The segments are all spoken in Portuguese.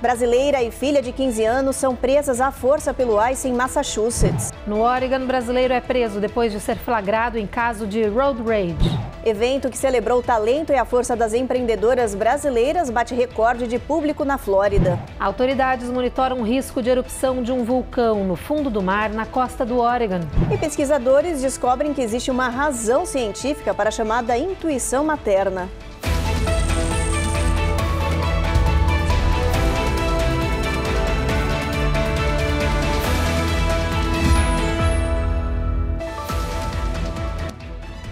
Brasileira e filha de 15 anos são presas à força pelo ICE em Massachusetts. No Oregon, brasileiro é preso depois de ser flagrado em caso de road rage. Evento que celebrou o talento e a força das empreendedoras brasileiras bate recorde de público na Flórida. Autoridades monitoram o risco de erupção de um vulcão no fundo do mar, na costa do Oregon. E pesquisadores descobrem que existe uma razão científica para a chamada intuição materna.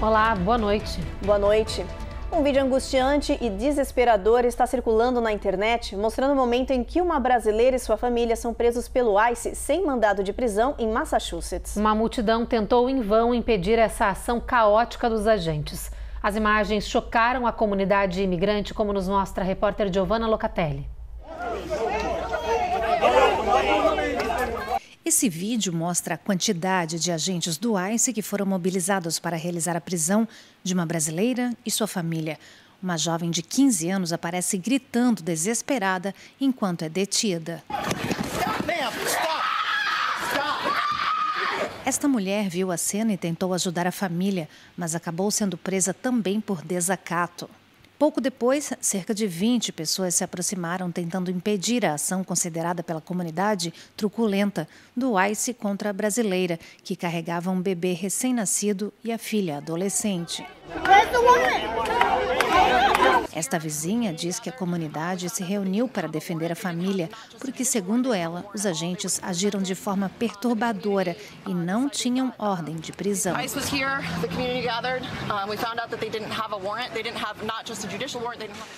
Olá, boa noite. Boa noite. Um vídeo angustiante e desesperador está circulando na internet, mostrando o momento em que uma brasileira e sua família são presos pelo ICE sem mandado de prisão em Massachusetts. Uma multidão tentou em vão impedir essa ação caótica dos agentes. As imagens chocaram a comunidade imigrante, como nos mostra a repórter Giovanna Locatelli. Esse vídeo mostra a quantidade de agentes do ICE que foram mobilizados para realizar a prisão de uma brasileira e sua família. Uma jovem de 15 anos aparece gritando desesperada enquanto é detida. Esta mulher viu a cena e tentou ajudar a família, mas acabou sendo presa também por desacato. Pouco depois, cerca de 20 pessoas se aproximaram tentando impedir a ação considerada pela comunidade truculenta do ICE contra a brasileira, que carregava um bebê recém-nascido e a filha adolescente. Esta vizinha diz que a comunidade se reuniu para defender a família, porque, segundo ela, os agentes agiram de forma perturbadora e não tinham ordem de prisão.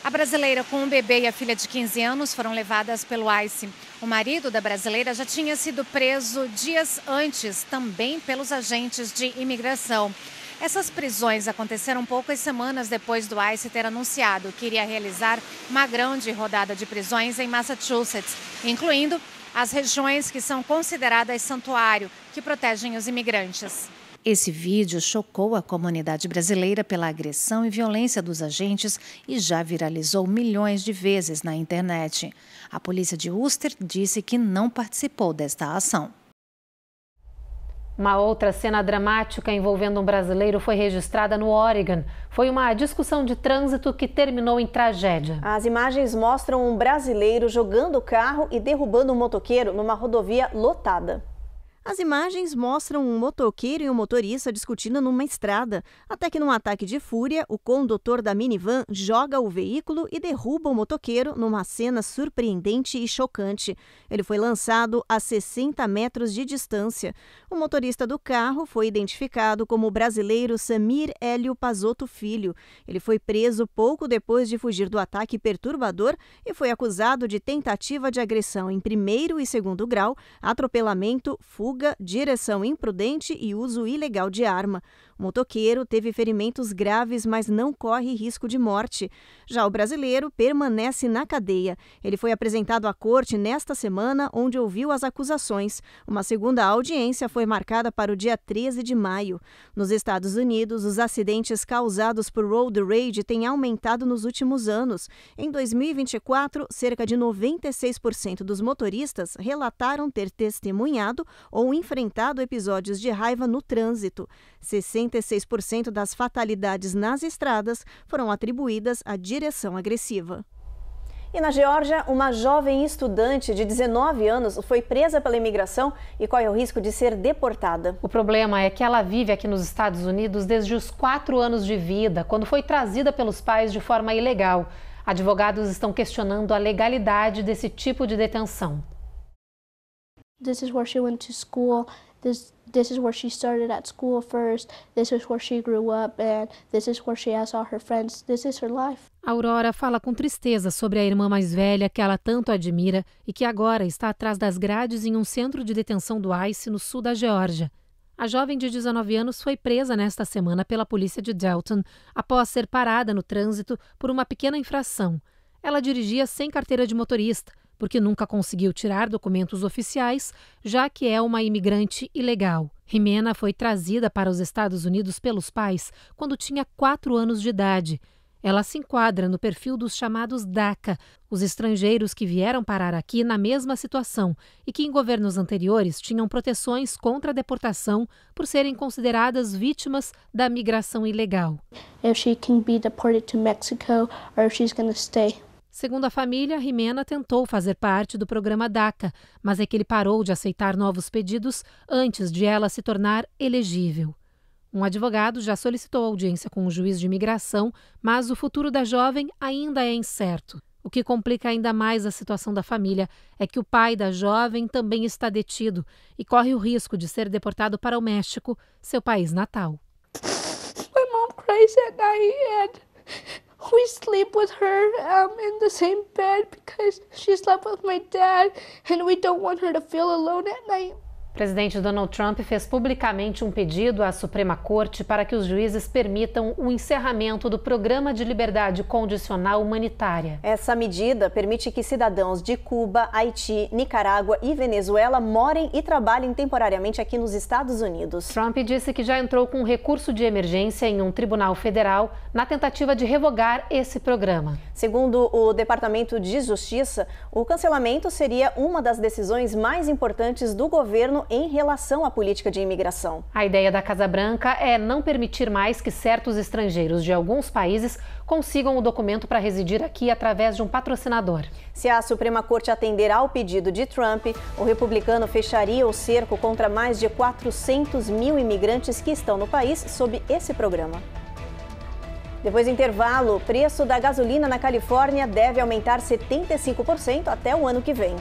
A brasileira com um bebê e a filha de 15 anos foram levadas pelo ICE. O marido da brasileira já tinha sido preso dias antes, também pelos agentes de imigração. Essas prisões aconteceram poucas semanas depois do ICE ter anunciado que iria realizar uma grande rodada de prisões em Massachusetts, incluindo as regiões que são consideradas santuário, que protegem os imigrantes. Esse vídeo chocou a comunidade brasileira pela agressão e violência dos agentes e já viralizou milhões de vezes na internet. A polícia de Worcester disse que não participou desta ação. Uma outra cena dramática envolvendo um brasileiro foi registrada no Oregon. Foi uma discussão de trânsito que terminou em tragédia. As imagens mostram um brasileiro jogando o carro e derrubando um motoqueiro numa rodovia lotada. As imagens mostram um motoqueiro e um motorista discutindo numa estrada, até que num ataque de fúria, o condutor da minivan joga o veículo e derruba o motoqueiro numa cena surpreendente e chocante. Ele foi lançado a 60 metros de distância. O motorista do carro foi identificado como o brasileiro Samir Hélio Pazotto Filho. Ele foi preso pouco depois de fugir do ataque perturbador e foi acusado de tentativa de agressão em primeiro e segundo grau, atropelamento, fuga, direção imprudente e uso ilegal de arma. O motoqueiro teve ferimentos graves, mas não corre risco de morte. Já o brasileiro permanece na cadeia. Ele foi apresentado à corte nesta semana, onde ouviu as acusações. Uma segunda audiência foi marcada para o dia 13 de maio. Nos Estados Unidos, os acidentes causados por road rage têm aumentado nos últimos anos. Em 2024, cerca de 96% dos motoristas relataram ter testemunhado ou enfrentado episódios de raiva no trânsito. 66% das fatalidades nas estradas foram atribuídas à direção agressiva. E na Geórgia, uma jovem estudante de 19 anos foi presa pela imigração e corre o risco de ser deportada. O problema é que ela vive aqui nos Estados Unidos desde os 4 anos de vida, quando foi trazida pelos pais de forma ilegal. Advogados estão questionando a legalidade desse tipo de detenção. This is where she went to school. This is where she started at school first. This is where she grew up, and this is where she has all her friends. This is her life. Aurora fala com tristeza sobre a irmã mais velha que ela tanto admira e que agora está atrás das grades em um centro de detenção do ICE no sul da Geórgia. A jovem de 19 anos foi presa nesta semana pela polícia de Delton após ser parada no trânsito por uma pequena infração. Ela dirigia sem carteira de motorista, porque nunca conseguiu tirar documentos oficiais, já que é uma imigrante ilegal. Jimena foi trazida para os Estados Unidos pelos pais quando tinha 4 anos de idade. Ela se enquadra no perfil dos chamados DACA, os estrangeiros que vieram parar aqui na mesma situação e que em governos anteriores tinham proteções contra a deportação por serem consideradas vítimas da migração ilegal. If she can be deported to Mexico or if she's going to stay. Segundo a família, Jimena tentou fazer parte do programa DACA, mas é que ele parou de aceitar novos pedidos antes de ela se tornar elegível. Um advogado já solicitou audiência com o juiz de imigração, mas o futuro da jovem ainda é incerto. O que complica ainda mais a situação da família é que o pai da jovem também está detido e corre o risco de ser deportado para o México, seu país natal. My mom cries at night and we sleep with her in the same bed because she slept with my dad and we don't want her to feel alone at night. O presidente Donald Trump fez publicamente um pedido à Suprema Corte para que os juízes permitam o encerramento do Programa de Liberdade Condicional Humanitária. Essa medida permite que cidadãos de Cuba, Haiti, Nicarágua e Venezuela morem e trabalhem temporariamente aqui nos Estados Unidos. Trump disse que já entrou com um recurso de emergência em um tribunal federal na tentativa de revogar esse programa. Segundo o Departamento de Justiça, o cancelamento seria uma das decisões mais importantes do governo em relação à política de imigração. A ideia da Casa Branca é não permitir mais que certos estrangeiros de alguns países consigam o documento para residir aqui através de um patrocinador. Se a Suprema Corte atender ao pedido de Trump, o republicano fecharia o cerco contra mais de 400 mil imigrantes que estão no país sob esse programa. Depois do intervalo, o preço da gasolina na Califórnia deve aumentar 75% até o ano que vem.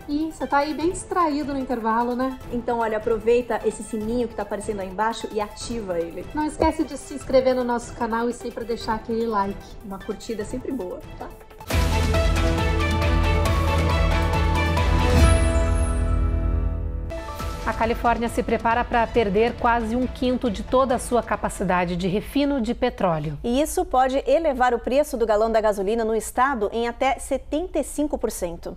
E você tá aí bem distraído no intervalo, né? Então, olha, aproveita esse sininho que tá aparecendo aí embaixo e ativa ele. Não esquece de se inscrever no nosso canal e sempre deixar aquele like. Uma curtida é sempre boa, tá? A Califórnia se prepara para perder quase 1/5 de toda a sua capacidade de refino de petróleo. E isso pode elevar o preço do galão da gasolina no estado em até 75%.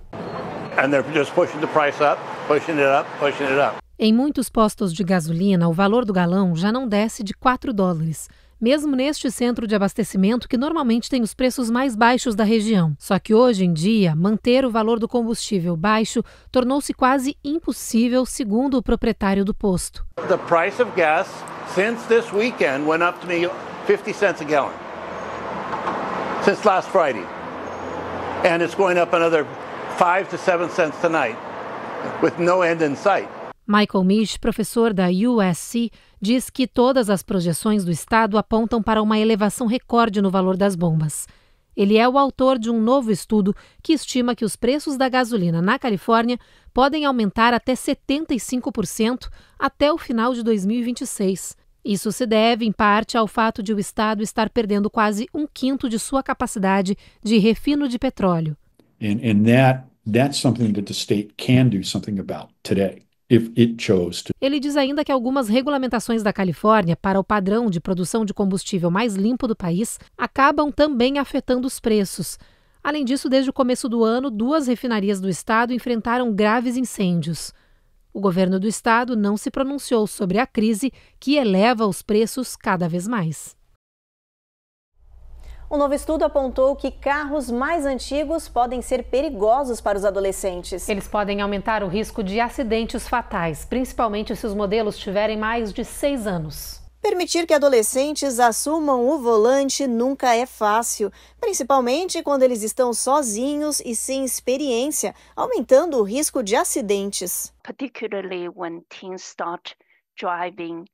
And they're just pushing the price up, pushing it up, pushing it up. Em muitos postos de gasolina, o valor do galão já não desce de $4, mesmo neste centro de abastecimento que normalmente tem os preços mais baixos da região. Só que hoje em dia, manter o valor do combustível baixo tornou-se quase impossível, segundo o proprietário do posto. The price of gas since this weekend went up to me 50 cents a gallon. Since last Friday. And it's going up another 5 to 7 cents tonight, with no end in sight. Michael Misch, professor da USC, diz que todas as projeções do estado apontam para uma elevação recorde no valor das bombas. Ele é o autor de um novo estudo que estima que os preços da gasolina na Califórnia podem aumentar até 75% até o final de 2026. Isso se deve, em parte, ao fato de o estado estar perdendo quase 1/5 de sua capacidade de refino de petróleo. And that's something that the state can do something about today, if it chose to. Ele diz ainda que algumas regulamentações da Califórnia para o padrão de produção de combustível mais limpo do país acabam também afetando os preços. Além disso, desde o começo do ano, 2 refinarias do estado enfrentaram graves incêndios. O governo do estado não se pronunciou sobre a crise que eleva os preços cada vez mais. Um novo estudo apontou que carros mais antigos podem ser perigosos para os adolescentes. Eles podem aumentar o risco de acidentes fatais, principalmente se os modelos tiverem mais de 6 anos. Permitir que adolescentes assumam o volante nunca é fácil, principalmente quando eles estão sozinhos e sem experiência, aumentando o risco de acidentes. Particularly when teens start driving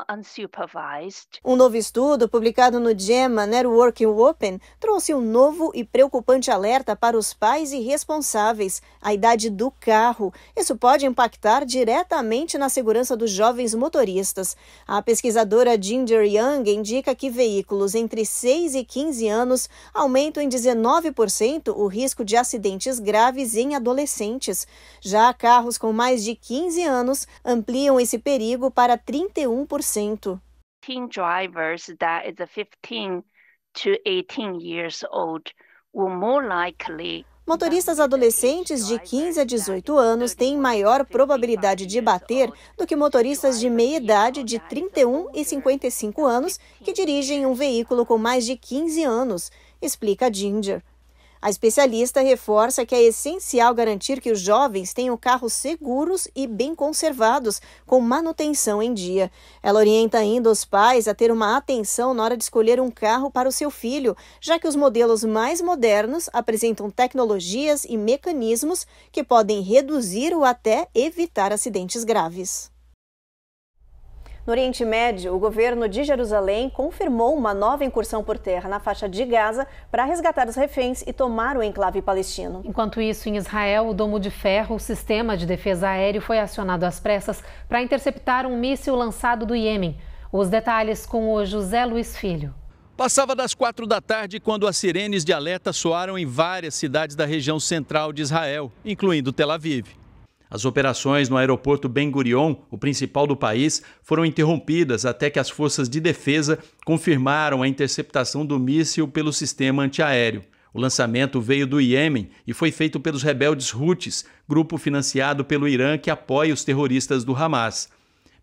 unsupervised. Um novo estudo publicado no JAMA Networking Open trouxe um novo e preocupante alerta para os pais e responsáveis: a idade do carro. Isso pode impactar diretamente na segurança dos jovens motoristas. A pesquisadora Ginger Young indica que veículos entre 6 e 15 anos aumentam em 19% o risco de acidentes graves em adolescentes. Já carros com mais de 15 anos ampliam esse perigo para 31%. Teen drivers that is 15 to 18 years old were more likely. Motoristas adolescentes de 15 a 18 anos têm maior probabilidade de bater do que motoristas de meia idade de 31 e 55 anos que dirigem um veículo com mais de 15 anos, explica Ginger. A especialista reforça que é essencial garantir que os jovens tenham carros seguros e bem conservados, com manutenção em dia. Ela orienta ainda os pais a ter uma atenção na hora de escolher um carro para o seu filho, já que os modelos mais modernos apresentam tecnologias e mecanismos que podem reduzir ou até evitar acidentes graves. No Oriente Médio, o governo de Jerusalém confirmou uma nova incursão por terra na faixa de Gaza para resgatar os reféns e tomar o enclave palestino. Enquanto isso, em Israel, o Domo de Ferro, o sistema de defesa aéreo, foi acionado às pressas para interceptar um míssil lançado do Iêmen. Os detalhes com o José Luiz Filho. Passava das 4 da tarde quando as sirenes de alerta soaram em várias cidades da região central de Israel, incluindo Tel Aviv. As operações no aeroporto Ben Gurion, o principal do país, foram interrompidas até que as forças de defesa confirmaram a interceptação do míssil pelo sistema antiaéreo. O lançamento veio do Iêmen e foi feito pelos rebeldes Houthis, grupo financiado pelo Irã que apoia os terroristas do Hamas.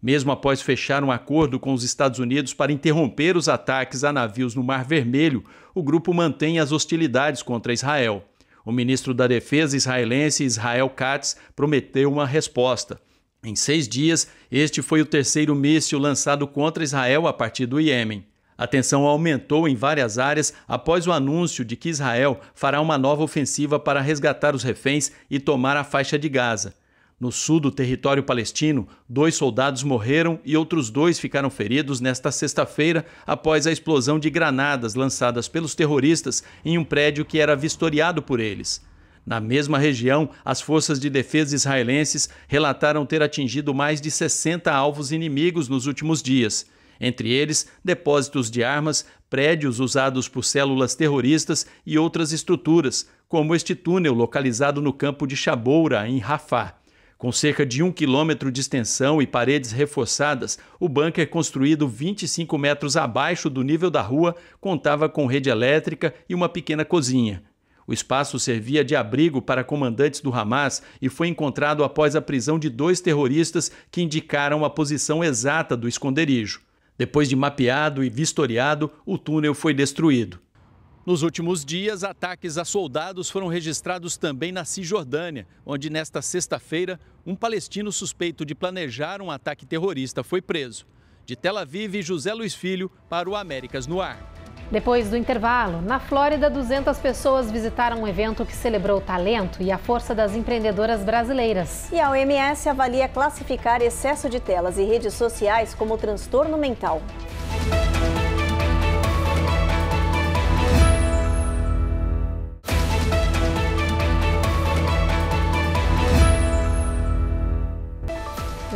Mesmo após fechar um acordo com os Estados Unidos para interromper os ataques a navios no Mar Vermelho, o grupo mantém as hostilidades contra Israel. O ministro da Defesa israelense, Israel Katz, prometeu uma resposta. Em 6 dias, este foi o terceiro míssil lançado contra Israel a partir do Iêmen. A tensão aumentou em várias áreas após o anúncio de que Israel fará uma nova ofensiva para resgatar os reféns e tomar a faixa de Gaza. No sul do território palestino, 2 soldados morreram e outros 2 ficaram feridos nesta sexta-feira após a explosão de granadas lançadas pelos terroristas em um prédio que era vistoriado por eles. Na mesma região, as forças de defesa israelenses relataram ter atingido mais de 60 alvos inimigos nos últimos dias. Entre eles, depósitos de armas, prédios usados por células terroristas e outras estruturas, como este túnel localizado no campo de Shaboura, em Rafah. Com cerca de 1 quilômetro de extensão e paredes reforçadas, o bunker, construído 25 metros abaixo do nível da rua, contava com rede elétrica e uma pequena cozinha. O espaço servia de abrigo para comandantes do Hamas e foi encontrado após a prisão de 2 terroristas que indicaram a posição exata do esconderijo. Depois de mapeado e vistoriado, o túnel foi destruído. Nos últimos dias, ataques a soldados foram registrados também na Cisjordânia, onde nesta sexta-feira, um palestino suspeito de planejar um ataque terrorista foi preso. De Tel Aviv, José Luiz Filho, para o Américas no Ar. Depois do intervalo, na Flórida, 200 pessoas visitaram um evento que celebrou o talento e a força das empreendedoras brasileiras. E a OMS avalia classificar excesso de telas e redes sociais como transtorno mental.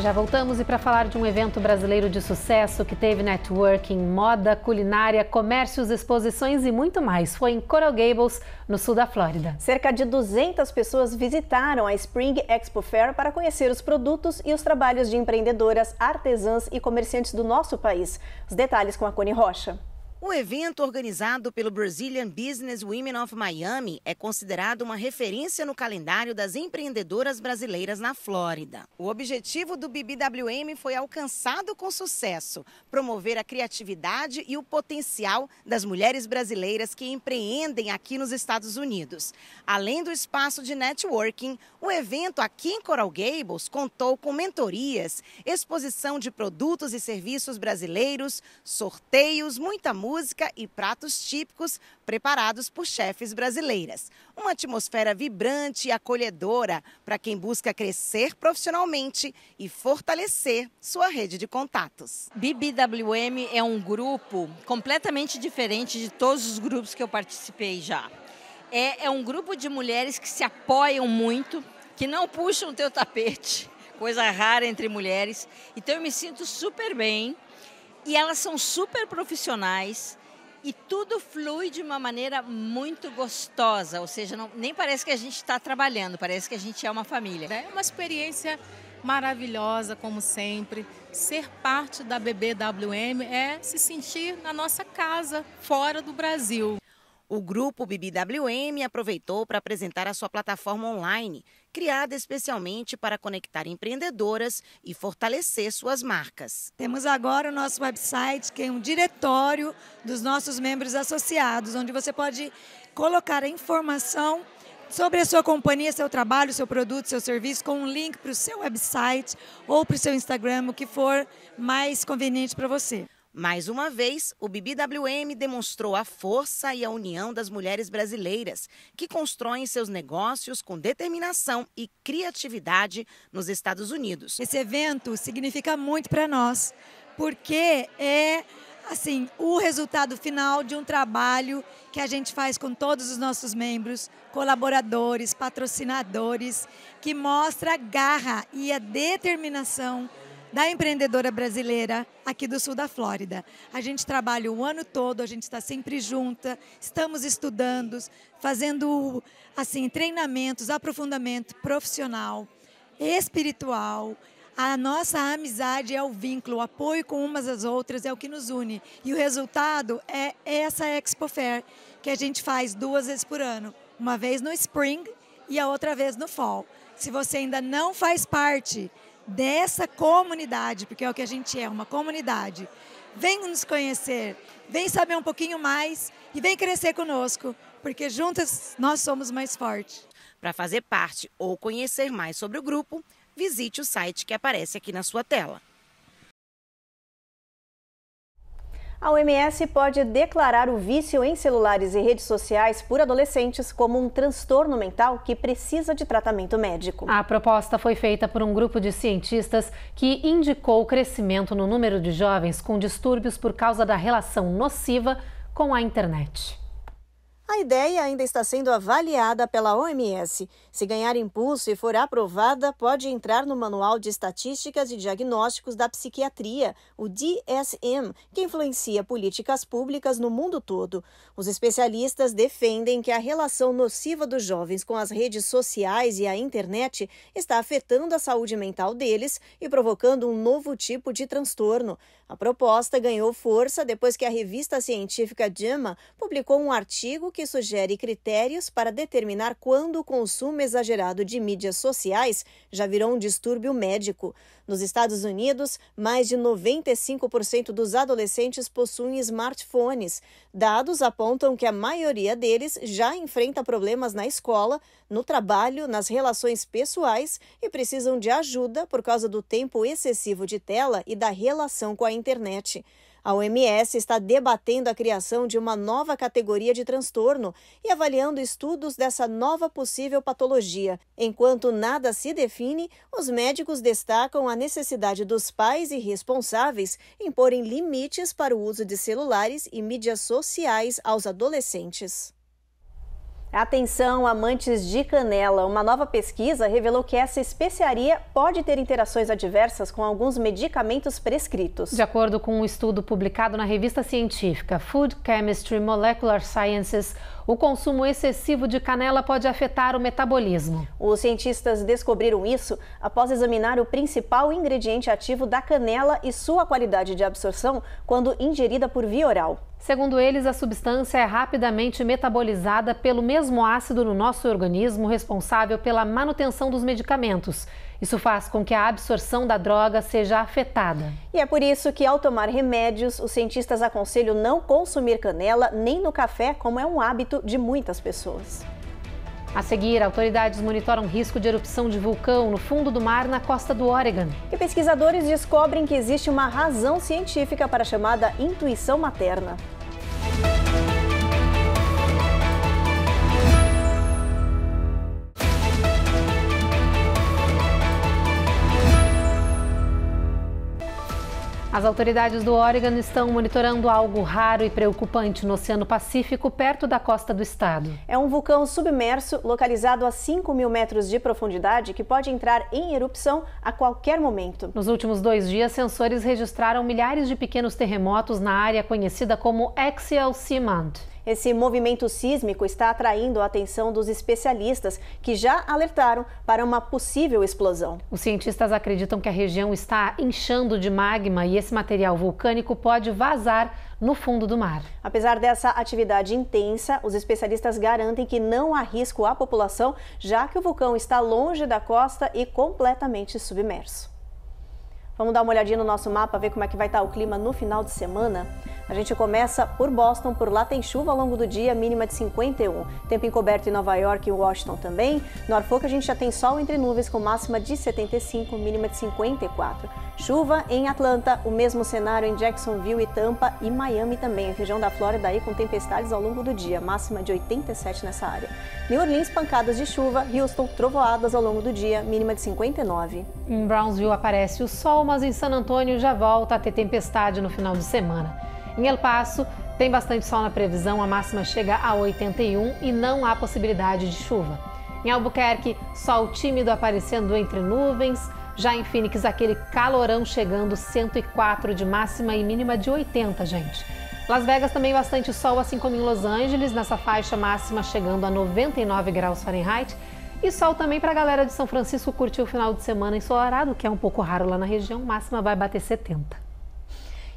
Já voltamos e para falar de um evento brasileiro de sucesso que teve networking, moda, culinária, comércios, exposições e muito mais. Foi em Coral Gables, no sul da Flórida. Cerca de 200 pessoas visitaram a Spring Expo Fair para conhecer os produtos e os trabalhos de empreendedoras, artesãs e comerciantes do nosso país. Os detalhes com a Cone Rocha. O evento, organizado pelo Brazilian Business Women of Miami, é considerado uma referência no calendário das empreendedoras brasileiras na Flórida. O objetivo do BBWM foi alcançado com sucesso: promover a criatividade e o potencial das mulheres brasileiras que empreendem aqui nos Estados Unidos. Além do espaço de networking, o evento aqui em Coral Gables contou com mentorias, exposição de produtos e serviços brasileiros, sorteios, muita música e pratos típicos preparados por chefes brasileiras. Uma atmosfera vibrante e acolhedora para quem busca crescer profissionalmente e fortalecer sua rede de contatos. BBWM é um grupo completamente diferente de todos os grupos que eu participei já. É um grupo de mulheres que se apoiam muito, que não puxam o teu tapete, coisa rara entre mulheres. Então eu me sinto super bem. E elas são super profissionais e tudo flui de uma maneira muito gostosa, ou seja, nem parece que a gente está trabalhando, parece que a gente é uma família. É uma experiência maravilhosa, como sempre. Ser parte da BBWM é se sentir na nossa casa, fora do Brasil. O grupo BBWM aproveitou para apresentar a sua plataforma online, criada especialmente para conectar empreendedoras e fortalecer suas marcas. Temos agora o nosso website, que é um diretório dos nossos membros associados, onde você pode colocar a informação sobre a sua companhia, seu trabalho, seu produto, seu serviço, com um link para o seu website ou para o seu Instagram, o que for mais conveniente para você. Mais uma vez, o BBWM demonstrou a força e a união das mulheres brasileiras, que constroem seus negócios com determinação e criatividade nos Estados Unidos. Esse evento significa muito para nós, porque é o resultado final de um trabalho que a gente faz com todos os nossos membros, colaboradores, patrocinadores, que mostra a garra e a determinação da empreendedora brasileira aqui do sul da Flórida. A gente trabalha o ano todo, a gente está sempre junta, estamos estudando, fazendo treinamentos, aprofundamento profissional, espiritual. A nossa amizade é o vínculo, o apoio com umas às outras é o que nos une. E o resultado é essa Expo Fair, que a gente faz 2 vezes por ano. Uma vez no Spring e a outra vez no Fall. Se você ainda não faz parte dessa comunidade, porque é o que a gente é, uma comunidade, vem nos conhecer, vem saber um pouquinho mais e vem crescer conosco, porque juntas nós somos mais fortes. Para fazer parte ou conhecer mais sobre o grupo, visite o site que aparece aqui na sua tela. A OMS pode declarar o vício em celulares e redes sociais por adolescentes como um transtorno mental que precisa de tratamento médico. A proposta foi feita por um grupo de cientistas que indicou o crescimento no número de jovens com distúrbios por causa da relação nociva com a internet. A ideia ainda está sendo avaliada pela OMS. Se ganhar impulso e for aprovada, pode entrar no Manual de Estatísticas e Diagnósticos da Psiquiatria, o DSM, que influencia políticas públicas no mundo todo. Os especialistas defendem que a relação nociva dos jovens com as redes sociais e a internet está afetando a saúde mental deles e provocando um novo tipo de transtorno. A proposta ganhou força depois que a revista científica JAMA publicou um artigo que sugere critérios para determinar quando o consumo exagerado de mídias sociais já virou um distúrbio médico. Nos Estados Unidos, mais de 95% dos adolescentes possuem smartphones. Dados apontam que a maioria deles já enfrenta problemas na escola, no trabalho, nas relações pessoais e precisam de ajuda por causa do tempo excessivo de tela e da relação com a internet. A OMS está debatendo a criação de uma nova categoria de transtorno e avaliando estudos dessa nova possível patologia. Enquanto nada se define, os médicos destacam a necessidade dos pais e responsáveis em porem limites para o uso de celulares e mídias sociais aos adolescentes. Atenção, amantes de canela! Uma nova pesquisa revelou que essa especiaria pode ter interações adversas com alguns medicamentos prescritos. De acordo com um estudo publicado na revista científica Food Chemistry Molecular Sciences, o consumo excessivo de canela pode afetar o metabolismo. Os cientistas descobriram isso após examinar o principal ingrediente ativo da canela e sua qualidade de absorção quando ingerida por via oral. Segundo eles, a substância é rapidamente metabolizada pelo mesmo ácido no nosso organismo responsável pela manutenção dos medicamentos. Isso faz com que a absorção da droga seja afetada. E é por isso que, ao tomar remédios, os cientistas aconselham não consumir canela nem no café, como é um hábito de muitas pessoas. A seguir, autoridades monitoram risco de erupção de vulcão no fundo do mar na costa do Oregon. E pesquisadores descobrem que existe uma razão científica para a chamada intuição materna. As autoridades do Oregon estão monitorando algo raro e preocupante no Oceano Pacífico, perto da costa do estado. É um vulcão submerso localizado a 5.000 metros de profundidade que pode entrar em erupção a qualquer momento. Nos últimos 2 dias, sensores registraram milhares de pequenos terremotos na área conhecida como Axial Seamount. Esse movimento sísmico está atraindo a atenção dos especialistas, que já alertaram para uma possível explosão. Os cientistas acreditam que a região está inchando de magma e esse material vulcânico pode vazar no fundo do mar. Apesar dessa atividade intensa, os especialistas garantem que não há risco à população, já que o vulcão está longe da costa e completamente submerso. Vamos dar uma olhadinha no nosso mapa, ver como é que vai estar o clima no final de semana. A gente começa por Boston, por lá tem chuva ao longo do dia, mínima de 51. Tempo encoberto em Nova York e Washington também. Norfolk a gente já tem sol entre nuvens com máxima de 75, mínima de 54. Chuva em Atlanta, o mesmo cenário em Jacksonville e Tampa e Miami também, região da Flórida aí com tempestades ao longo do dia, máxima de 87 nessa área. New Orleans, pancadas de chuva, Houston, trovoadas ao longo do dia, mínima de 59. Em Brownsville aparece o sol, mas em San Antônio já volta a ter tempestade no final de semana. Em El Paso, tem bastante sol na previsão, a máxima chega a 81 e não há possibilidade de chuva. Em Albuquerque, sol tímido aparecendo entre nuvens. Já em Phoenix, aquele calorão chegando 104 de máxima e mínima de 80, gente. Las Vegas também bastante sol, assim como em Los Angeles, nessa faixa máxima chegando a 99 graus Fahrenheit. E sol também para a galera de São Francisco curtir o final de semana ensolarado, que é um pouco raro lá na região, máxima vai bater 70.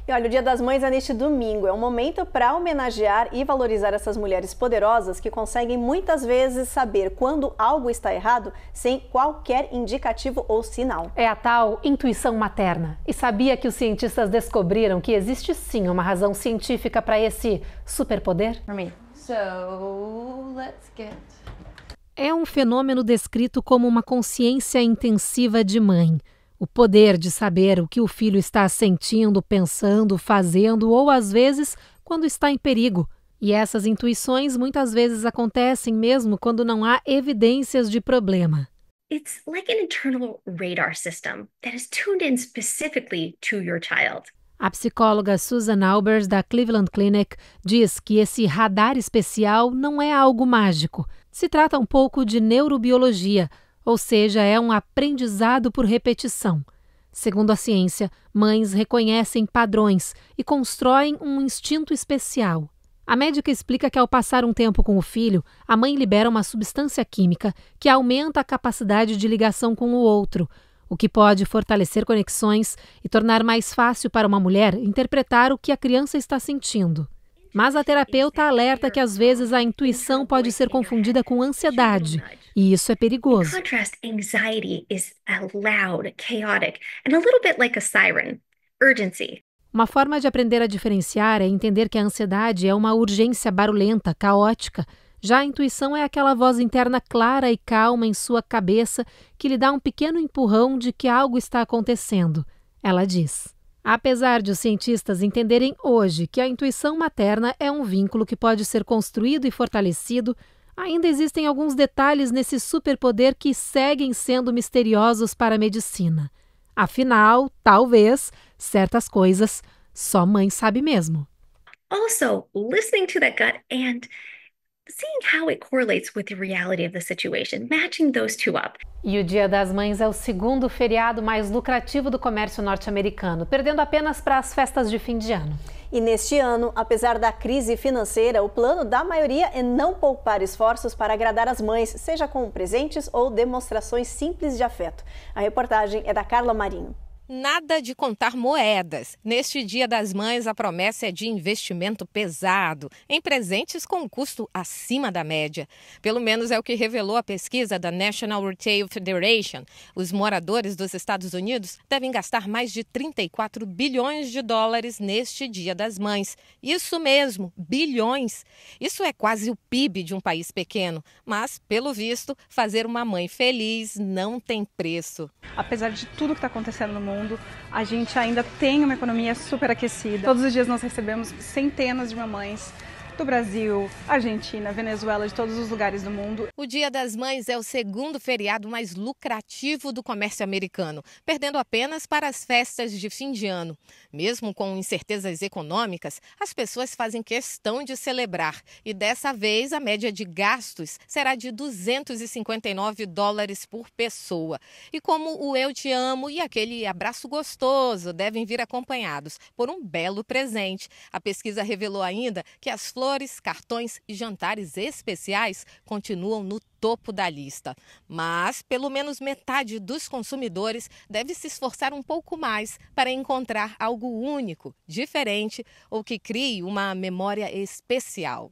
E olha, o Dia das Mães é neste domingo, é um momento para homenagear e valorizar essas mulheres poderosas que conseguem muitas vezes saber quando algo está errado sem qualquer indicativo ou sinal. É a tal intuição materna. E sabia que os cientistas descobriram que existe sim uma razão científica para esse superpoder? É um fenômeno descrito como uma consciência intensiva de mãe. O poder de saber o que o filho está sentindo, pensando, fazendo ou, às vezes, quando está em perigo. E essas intuições muitas vezes acontecem mesmo quando não há evidências de problema. It's like an internal radar system that is tuned in specifically to your child. A psicóloga Susan Albers, da Cleveland Clinic, diz que esse radar especial não é algo mágico. Se trata um pouco de neurobiologia, ou seja, é um aprendizado por repetição. Segundo a ciência, mães reconhecem padrões e constroem um instinto especial. A médica explica que ao passar um tempo com o filho, a mãe libera uma substância química que aumenta a capacidade de ligação com o outro, o que pode fortalecer conexões e tornar mais fácil para uma mulher interpretar o que a criança está sentindo. Mas a terapeuta alerta que às vezes a intuição pode ser confundida com ansiedade, e isso é perigoso. In contrast, anxiety is loud, chaotic, and a little bit like a siren. Urgency. Uma forma de aprender a diferenciar é entender que a ansiedade é uma urgência barulhenta, caótica. Já a intuição é aquela voz interna clara e calma em sua cabeça que lhe dá um pequeno empurrão de que algo está acontecendo. Ela diz. Apesar de os cientistas entenderem hoje que a intuição materna é um vínculo que pode ser construído e fortalecido, ainda existem alguns detalhes nesse superpoder que seguem sendo misteriosos para a medicina. Afinal, talvez, certas coisas só mãe sabe mesmo. Also, listening to that gut and seeing how it correlates with the reality of the situation, matching those two up. E o Dia das Mães é o segundo feriado mais lucrativo do comércio norte-americano, perdendo apenas para as festas de fim de ano. E neste ano, apesar da crise financeira, o plano da maioria é não poupar esforços para agradar as mães, seja com presentes ou demonstrações simples de afeto. A reportagem é da Carla Marinho. Nada de contar moedas. Neste Dia das Mães, a promessa é de investimento pesado em presentes com custo acima da média. Pelo menos é o que revelou a pesquisa da National Retail Federation. Os moradores dos Estados Unidos devem gastar mais de 34 bilhões de dólares neste Dia das Mães. Isso mesmo, bilhões. Isso é quase o PIB de um país pequeno. Mas, pelo visto, fazer uma mãe feliz não tem preço. Apesar de tudo que está acontecendo no mundo, a gente ainda tem uma economia super aquecida. Todos os dias nós recebemos centenas de mamães do Brasil, Argentina, Venezuela, de todos os lugares do mundo. O Dia das Mães é o segundo feriado mais lucrativo do comércio americano, perdendo apenas para as festas de fim de ano. Mesmo com incertezas econômicas, as pessoas fazem questão de celebrar. E dessa vez a média de gastos será de 259 dólares por pessoa. E como o Eu Te Amo e aquele abraço gostoso devem vir acompanhados por um belo presente. A pesquisa revelou ainda que as flores flores, cartões e jantares especiais continuam no topo da lista. Mas pelo menos metade dos consumidores deve se esforçar um pouco mais para encontrar algo único, diferente ou que crie uma memória especial.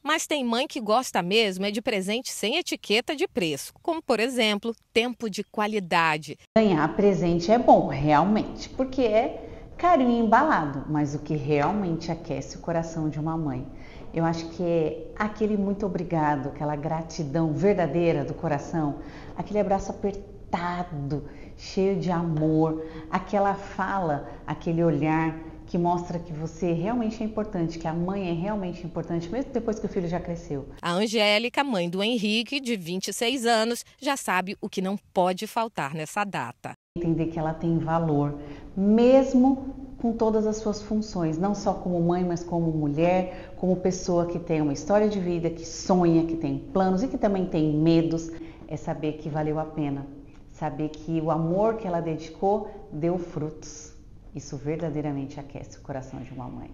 Mas tem mãe que gosta mesmo de presente sem etiqueta de preço, como, por exemplo, tempo de qualidade. Ganhar presente é bom, realmente, porque é carinho embalado, mas o que realmente aquece o coração de uma mãe, eu acho que é aquele muito obrigado, aquela gratidão verdadeira do coração, aquele abraço apertado, cheio de amor, aquela fala, aquele olhar que mostra que você realmente é importante, que a mãe é realmente importante, mesmo depois que o filho já cresceu. A Angélica, mãe do Henrique, de 26 anos, já sabe o que não pode faltar nessa data. Entender que ela tem valor, mesmo com todas as suas funções, não só como mãe, mas como mulher, como pessoa que tem uma história de vida, que sonha, que tem planos e que também tem medos, é saber que valeu a pena, saber que o amor que ela dedicou deu frutos. Isso verdadeiramente aquece o coração de uma mãe.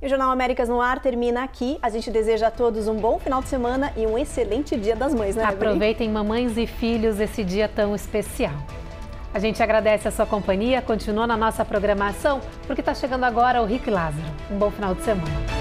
E o Jornal Américas no Ar termina aqui. A gente deseja a todos um bom final de semana e um excelente Dia das Mães, né, Aproveitem, mamães e filhos, esse dia tão especial. A gente agradece a sua companhia, continua na nossa programação, porque está chegando agora o Rick Lázaro. Um bom final de semana.